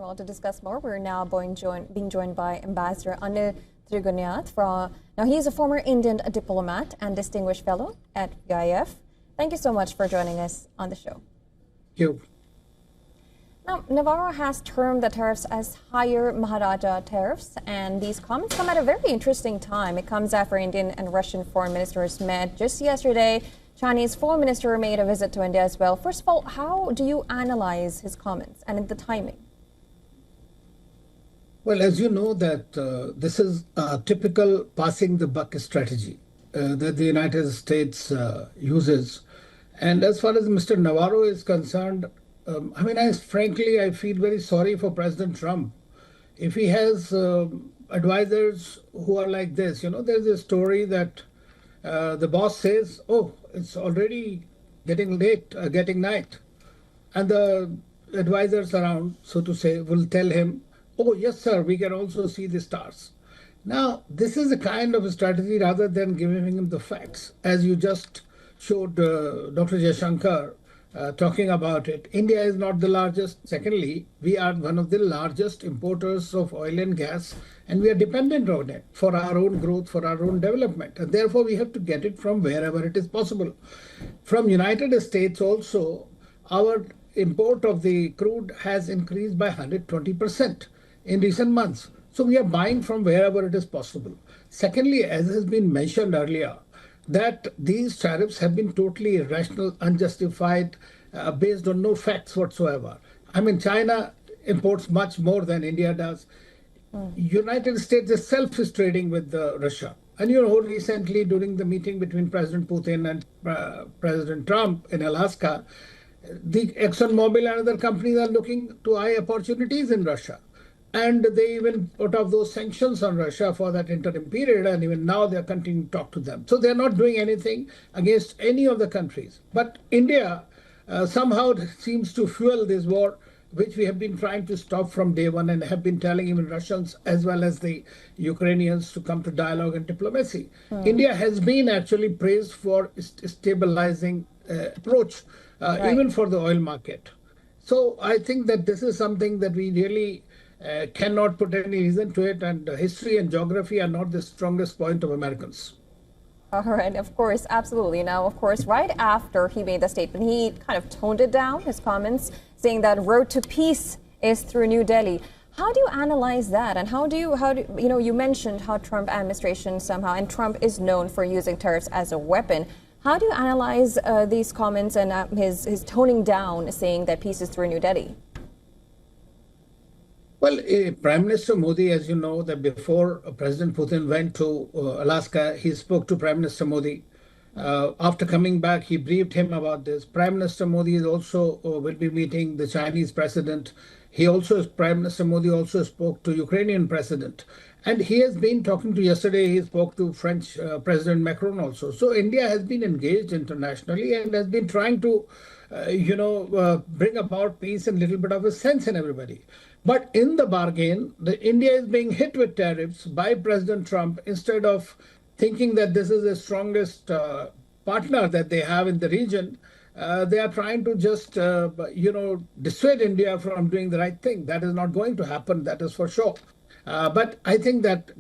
Well, to discuss more, we're now being joined by Ambassador Anil Trigunath. Now, he is a former Indian diplomat and distinguished fellow at WIF. Thank you so much for joining us on the show. Thank you. Now, Navarro has termed the tariffs as higher Maharaja tariffs, and these comments come at a very interesting time. It comes after Indian and Russian foreign ministers met just yesterday. Chinese foreign minister made a visit to India as well. First of all, how do you analyze his comments and the timing? Well, as you know, that this is a typical passing the buck strategy that the United States uses. And as far as Mr. Navarro is concerned, frankly, I feel very sorry for President Trump. If he has advisors who are like this, there's a story that the boss says, oh, it's already getting late, getting night. And the advisors around, so to say, will tell him, oh, yes, sir, we can also see the stars. Now, this is a kind of a strategy rather than giving him the facts. As you just showed Dr. Jaishankar talking about it, India is not the largest. Secondly, we are one of the largest importers of oil and gas, and we are dependent on it for our own growth, for our own development. And therefore, we have to get it from wherever it is possible. From United States also, our import of the crude has increased by 120% in recent months. So we are buying from wherever it is possible. Secondly, as has been mentioned earlier, that these tariffs have been totally irrational, unjustified, based on no facts whatsoever. China imports much more than India does. United States itself is trading with Russia. And recently during the meeting between President Putin and President Trump in Alaska, the ExxonMobil and other companies are looking to eye opportunities in Russia. And they even put off those sanctions on Russia for that interim period, and even now they're continuing to talk to them. So they're not doing anything against any of the countries. But India somehow seems to fuel this war, which we have been trying to stop from day one and have been telling even Russians as well as the Ukrainians to come to dialogue and diplomacy. India has been actually praised for stabilizing approach, even for the oil market. So I think that this is something that we really cannot put any reason to it, and history and geography are not the strongest point of Americans. All right, of course, absolutely. Now, of course, right after he made the statement, he kind of toned it down, his comments, saying that road to peace is through New Delhi. How do you analyze that? And how do you mentioned how Trump administration somehow, and Trump is known for using tariffs as a weapon. How do you analyze these comments and his toning down, saying that peace is through New Delhi? Well, Prime Minister Modi, as you know, that before President Putin went to Alaska, he spoke to Prime Minister Modi. After coming back, he briefed him about this. Prime Minister Modi is also will be meeting the Chinese president. Prime Minister Modi also spoke to Ukrainian president. And he has been talking to, yesterday he spoke to French President Macron also. So India has been engaged internationally and has been trying to, bring about peace and a little bit of a sense in everybody. But in the bargain, India is being hit with tariffs by President Trump. Instead of thinking that this is the strongest partner that they have in the region, they are trying to just, dissuade India from doing the right thing. That is not going to happen, that is for sure. But I think that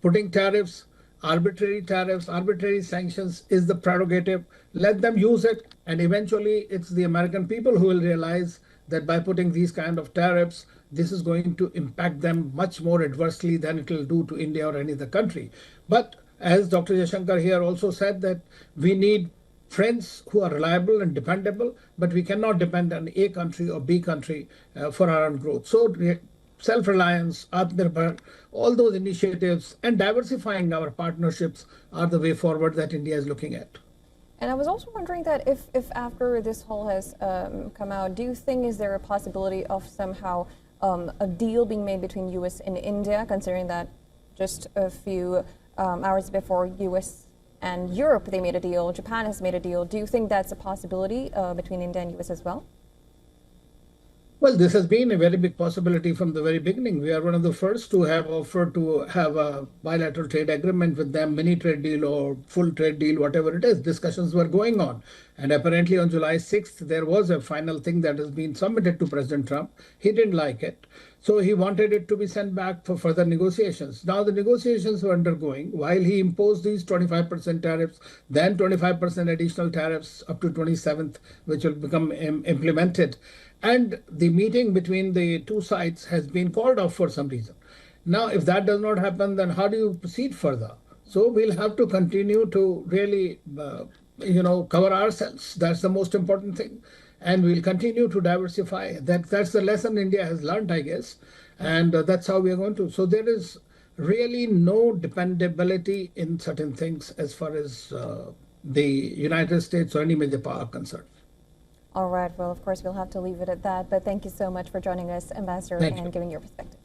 putting tariffs, arbitrary sanctions is the prerogative. Let them use it. And eventually, it's the American people who will realize that by putting these kind of tariffs, this is going to impact them much more adversely than it will do to India or any other country. But as Dr. Jaishankar here also said, that we need friends who are reliable and dependable, but we cannot depend on A country or B country for our own growth. So self-reliance, Atmanirbhar, all those initiatives and diversifying our partnerships are the way forward that India is looking at. And I was also wondering that if after this whole has come out, do you think is there a possibility of somehow a deal being made between U.S. and India, considering that just a few hours before U.S. and Europe, they made a deal, Japan has made a deal. Do you think that's a possibility between India and U.S. as well? Well, this has been a very big possibility from the very beginning. We are one of the first to have offered to have a bilateral trade agreement with them, mini trade deal or full trade deal, whatever it is. Discussions were going on. And apparently on July 6th, there was a final thing that has been submitted to President Trump. He didn't like it. So he wanted it to be sent back for further negotiations. Now the negotiations were undergoing while he imposed these 25% tariffs, then 25% additional tariffs up to 27th, which will become implemented. And the meeting between the two sides has been called off for some reason. Now, if that does not happen, then how do you proceed further? So we'll have to continue to really, cover ourselves. That's the most important thing. And we'll continue to diversify. That's the lesson India has learned, I guess. And that's how we are going to. So there is really no dependability in certain things as far as the United States or any major power are concerned. All right. Well, of course, we'll have to leave it at that. But thank you so much for joining us, Ambassador, and giving your perspective.